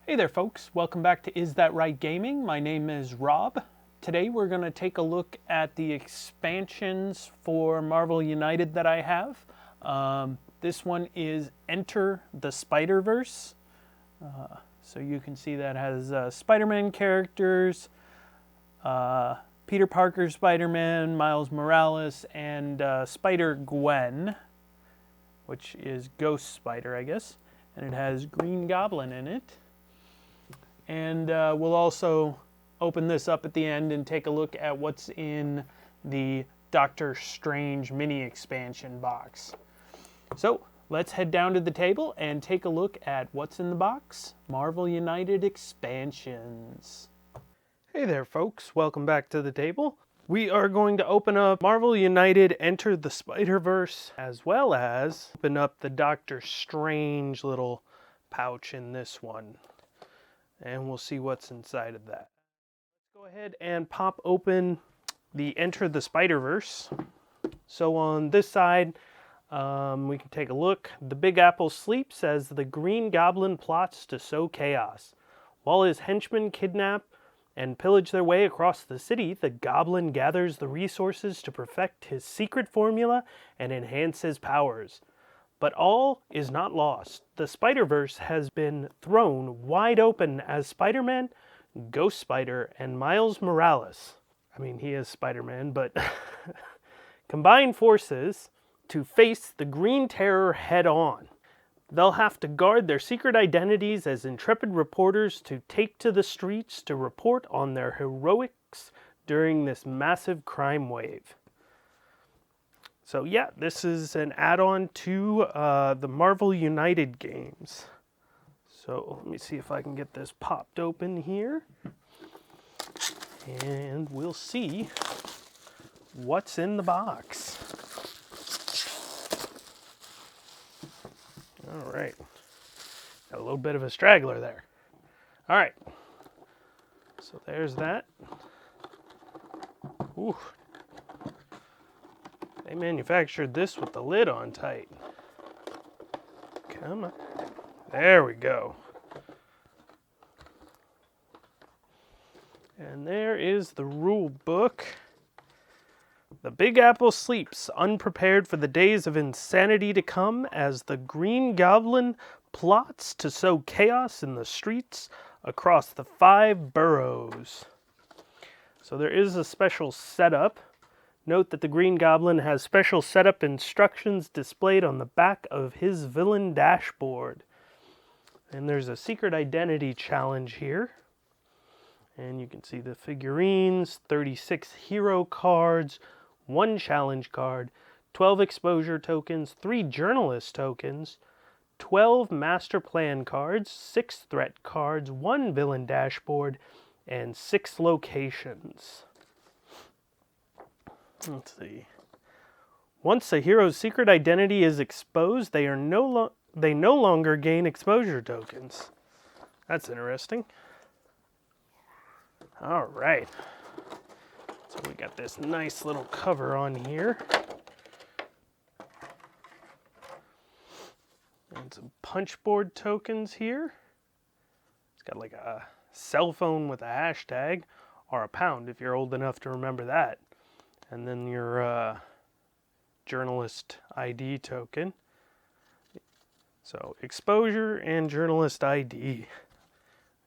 Hey there folks, welcome back to Is That Right Gaming. My name is Rob. Today we're going to take a look at the expansions for Marvel United that I have. This one is Enter the Spider-Verse. So you can see that has Spider-Man characters, Peter Parker Spider-Man, Miles Morales, and Spider-Gwen, which is Ghost Spider, I guess. And it has Green Goblin in it. And we'll also open this up at the end and take a look at what's in the Doctor Strange mini expansion box. So let's head down to the table and take a look at what's in the box. Marvel United expansions. Hey there folks, welcome back to the table. We are going to open up Marvel United Enter the Spider-Verse, as well as open up the Doctor Strange little pouch in this one. And we'll see what's inside of that. Let's go ahead and pop open the Enter the Spider-Verse. So on this side, we can take a look. The Big Apple sleeps as the Green Goblin plots to sow chaos. While his henchmen kidnap and pillage their way across the city, the Goblin gathers the resources to perfect his secret formula and enhance his powers. But all is not lost. The Spider-Verse has been thrown wide open as Spider-Man, Ghost Spider, and Miles Morales, I mean he is Spider-Man, but combine forces to face the Green Terror head-on. They'll have to guard their secret identities as intrepid reporters to take to the streets to report on their heroics during this massive crime wave. So yeah, this is an add-on to the Marvel United games. So let me see if I can get this popped open here. And we'll see what's in the box. All right. Got a little bit of a straggler there. All right. So there's that. Ooh. They manufactured this with the lid on tight. Come on. There we go. And there is the rule book. The Big Apple sleeps, unprepared for the days of insanity to come, as the Green Goblin plots to sow chaos in the streets across the 5 boroughs. So there is a special setup. Note that the Green Goblin has special setup instructions displayed on the back of his villain dashboard. And there's a secret identity challenge here. And you can see the figurines, 36 hero cards, 1 challenge card, 12 exposure tokens, 3 journalist tokens, 12 master plan cards, 6 threat cards, 1 villain dashboard, and 6 locations. Let's see. Once a hero's secret identity is exposed, they no longer gain exposure tokens. That's interesting. All right. So we got this nice little cover on here. And some punchboard tokens here. It's got like a cell phone with a hashtag, or a pound if you're old enough to remember that. And then your journalist ID token. So exposure and journalist ID.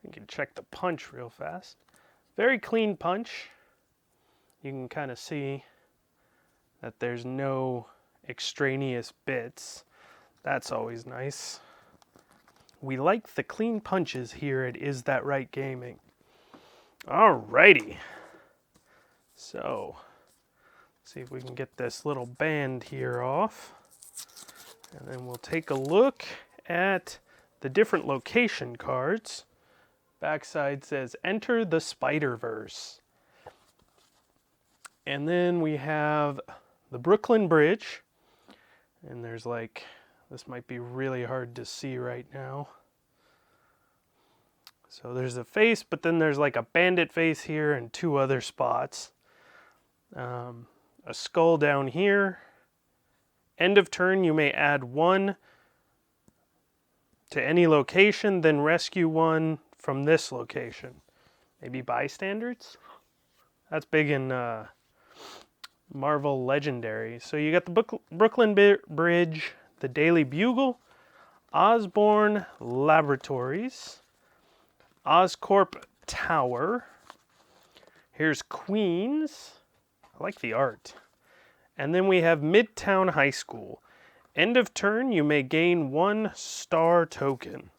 You can check the punch real fast. Very clean punch. You can kind of see that there's no extraneous bits. That's always nice. We like the clean punches here at Is That Right Gaming. Alrighty. So see if we can get this little band here off. And then we'll take a look at the different location cards. Backside says Enter the Spider-Verse. And then we have the Brooklyn Bridge. And there's like, this might be really hard to see right now. So there's a face, but then there's like a bandit face here and 2 other spots. A skull down here. End of turn, you may add 1 to any location, then rescue 1 from this location. Maybe bystanders? That's big in Marvel Legendary. So you got the Brooklyn Bridge, the Daily Bugle, Osborne Laboratories, Oscorp Tower. Here's Queens. I like the art. And then we have Midtown High School. End of turn, you may gain 1 star token.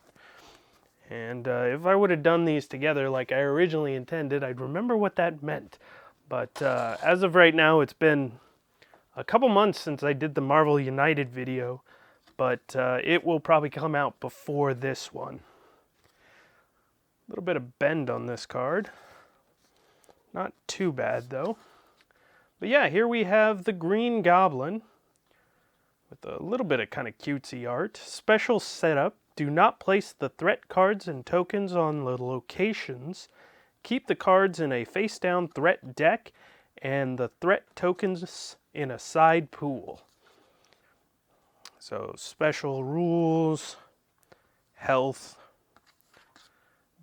And if I would have done these together like I originally intended, I'd remember what that meant. But as of right now, it's been a couple months since I did the Marvel United video, but it will probably come out before this one. A little bit of bend on this card. Not too bad though. But yeah, here we have the Green Goblin with a little bit of kind of cutesy art. Special setup. Do not place the threat cards and tokens on the locations. Keep the cards in a face-down threat deck and the threat tokens in a side pool. So special rules, health,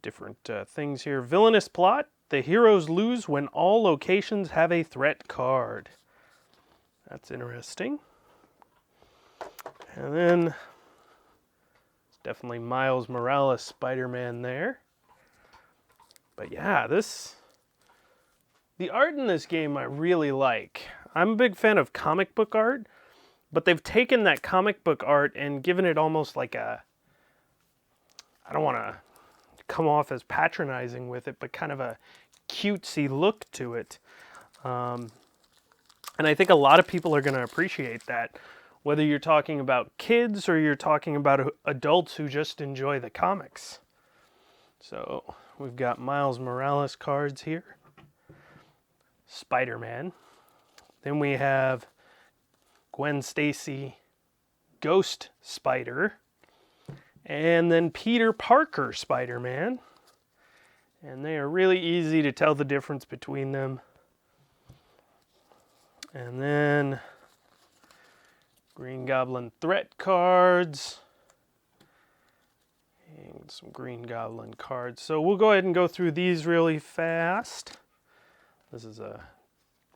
different things here. Villainous plot. The heroes lose when all locations have a threat card. That's interesting. And then it's definitely Miles Morales Spider-Man there. But yeah, the art in this game I really like. I'm a big fan of comic book art, but they've taken that comic book art and given it almost like a, I don't want to come off as patronizing with it, but kind of a cutesy look to it. And I think a lot of people are going to appreciate that, whether you're talking about kids or you're talking about adults who just enjoy the comics. So we've got Miles Morales cards here. Spider-Man. Then we have Gwen Stacy, Ghost Spider. And then Peter Parker Spider-Man. And they are really easy to tell the difference between them. And then Green Goblin threat cards. And some Green Goblin cards. So we'll go ahead and go through these really fast. This is a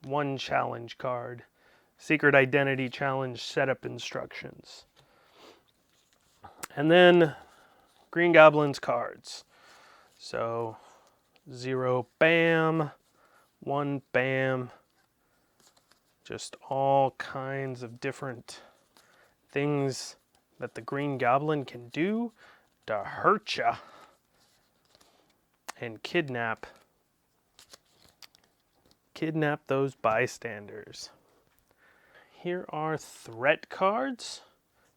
1 challenge card. Secret Identity Challenge setup instructions. And then Green Goblin's cards. So 0 bam, 1 bam. Just all kinds of different things that the Green Goblin can do to hurt ya and kidnap those bystanders. Here are threat cards.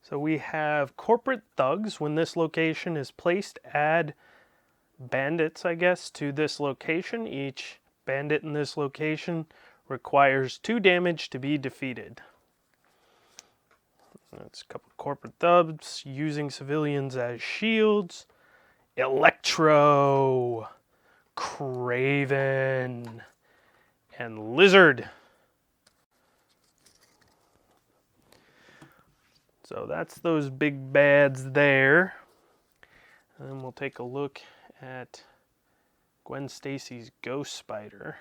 So we have corporate thugs. When this location is placed, add bandits, I guess, to this location. Each bandit in this location requires 2 damage to be defeated. That's a couple of corporate thugs using civilians as shields. Electro, Craven, and Lizard. So that's those big bads there. And then we'll take a look at Gwen Stacy's Ghost Spider.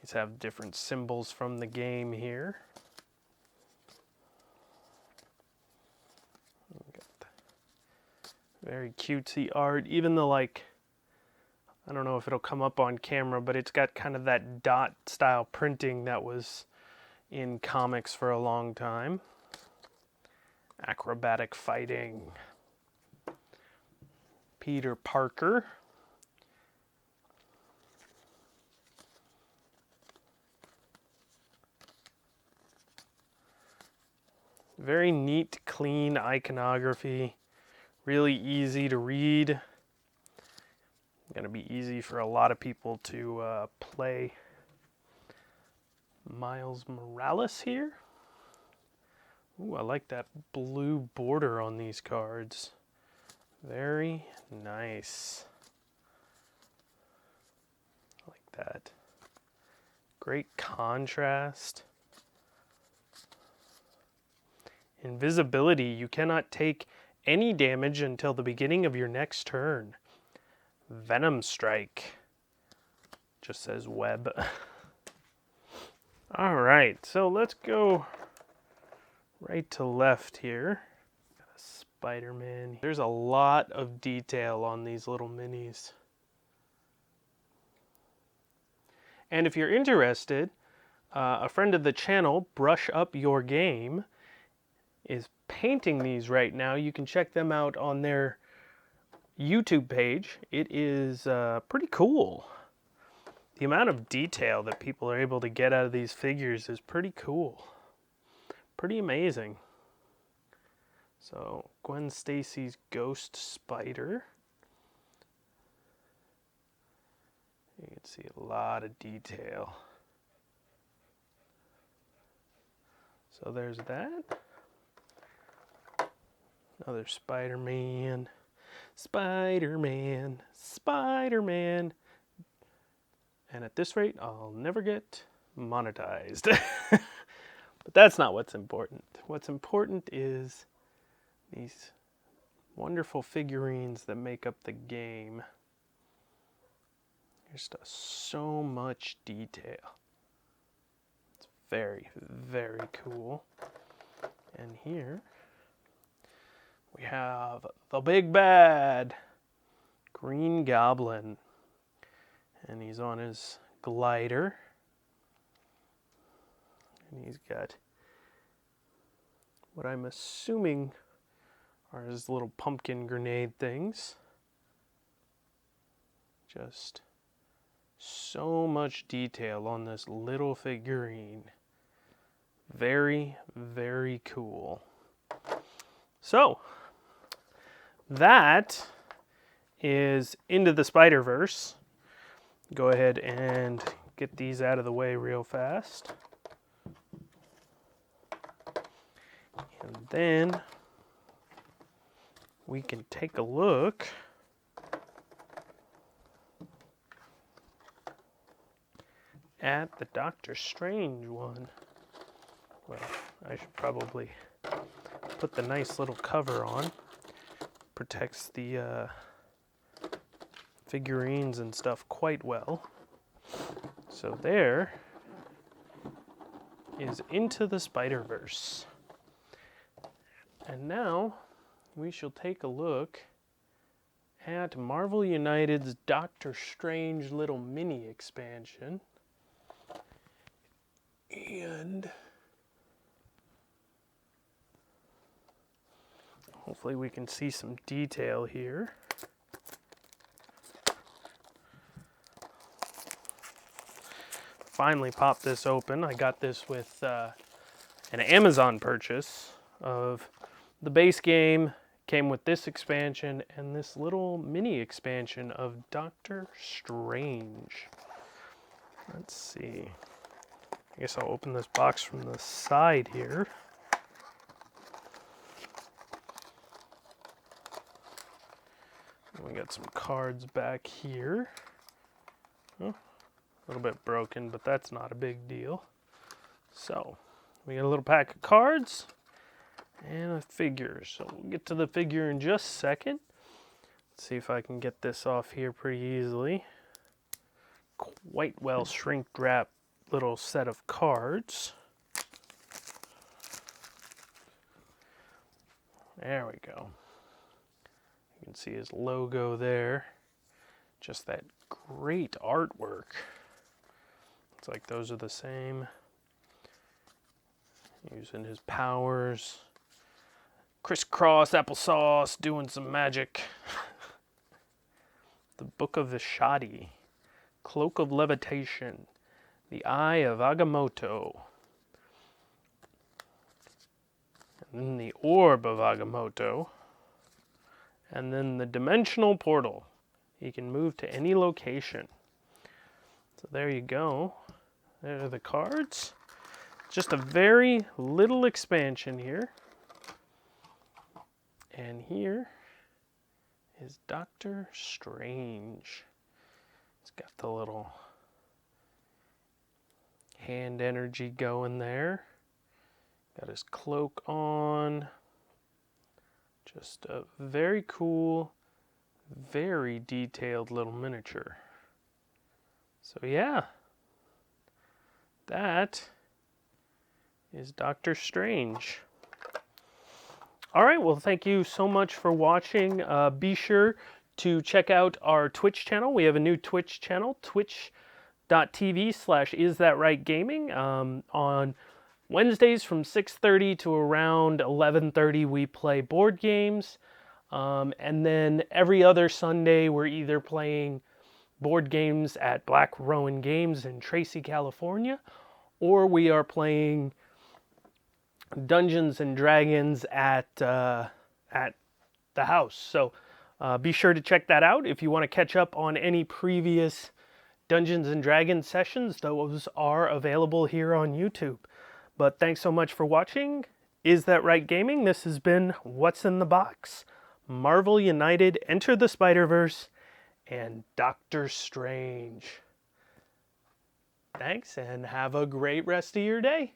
These have different symbols from the game here. Very cutesy art. Even the, like, I don't know if it'll come up on camera, but it's got kind of that dot style printing that was in comics for a long time. Acrobatic fighting. Peter Parker. Very neat, clean iconography. Really easy to read. Going to be easy for a lot of people to play. Miles Morales here. Ooh, I like that blue border on these cards. Very nice. I like that. Great contrast. Invisibility. You cannot take any damage until the beginning of your next turn. Venom Strike. Just says web. All right, so let's go right to left here. Got a Spider-Man. There's a lot of detail on these little minis. And if you're interested, a friend of the channel, Brush Up Your Game, is painting these right now. You can check them out on their YouTube page. It is pretty cool. The amount of detail that people are able to get out of these figures is pretty cool. Pretty amazing. So, Gwen Stacy's Ghost Spider. You can see a lot of detail. So there's that. Another Spider-Man. Spider-Man. Spider-Man. And at this rate, I'll never get monetized. But that's not what's important. What's important is these wonderful figurines that make up the game. There's just so much detail. It's very, very cool. And here we have the big bad, Green Goblin. And he's on his glider. And he's got what I'm assuming are his little pumpkin grenade things. Just so much detail on this little figurine. Very, very cool. So, that is Into the Spider-Verse. Go ahead and get these out of the way real fast. And then we can take a look at the Doctor Strange one. Well, I should probably put the nice little cover on. Protects the figurines and stuff quite well. So there is Into the Spider-Verse. And now we shall take a look at Marvel United's Doctor Strange little mini expansion. And hopefully we can see some detail here. Finally popped this open. I got this with an Amazon purchase of the base game. Came with this expansion and this little mini expansion of Doctor Strange. Let's see. I guess I'll open this box from the side here. We got some cards back here. Oh, a little bit broken, but that's not a big deal. So, we got a little pack of cards and a figure. So we'll get to the figure in just a second. Let's see if I can get this off here pretty easily. Quite well shrink wrapped little set of cards. There we go. You can see his logo there. Just that great artwork. It's like those are the same. Using his powers. Crisscross applesauce, doing some magic. The Book of Vishadi. Cloak of Levitation. The Eye of Agamotto. And then the Orb of Agamotto. And then the Dimensional Portal. You can move to any location. So there you go. There are the cards. Just a very little expansion here. And here is Doctor Strange. It's got the little hand energy going there. Got his cloak on. Just a very cool, Very detailed little miniature. So yeah, that is Doctor Strange. All right, well, thank you so much for watching. Be sure to check out our Twitch channel. We have a new Twitch channel, twitch.tv/isthatrightgaming. On Wednesdays from 6:30 to around 11:30, we play board games. And then every other Sunday, we're either playing board games at Black Rowan Games in Tracy, California, or we are playing Dungeons and Dragons at the house. So be sure to check that out. If you want to catch up on any previous Dungeons and Dragons sessions, those are available here on YouTube. But thanks so much for watching. Is That Right Gaming? This has been What's in the Box, Marvel United, Enter the Spider-Verse, and Doctor Strange. Thanks, and have a great rest of your day.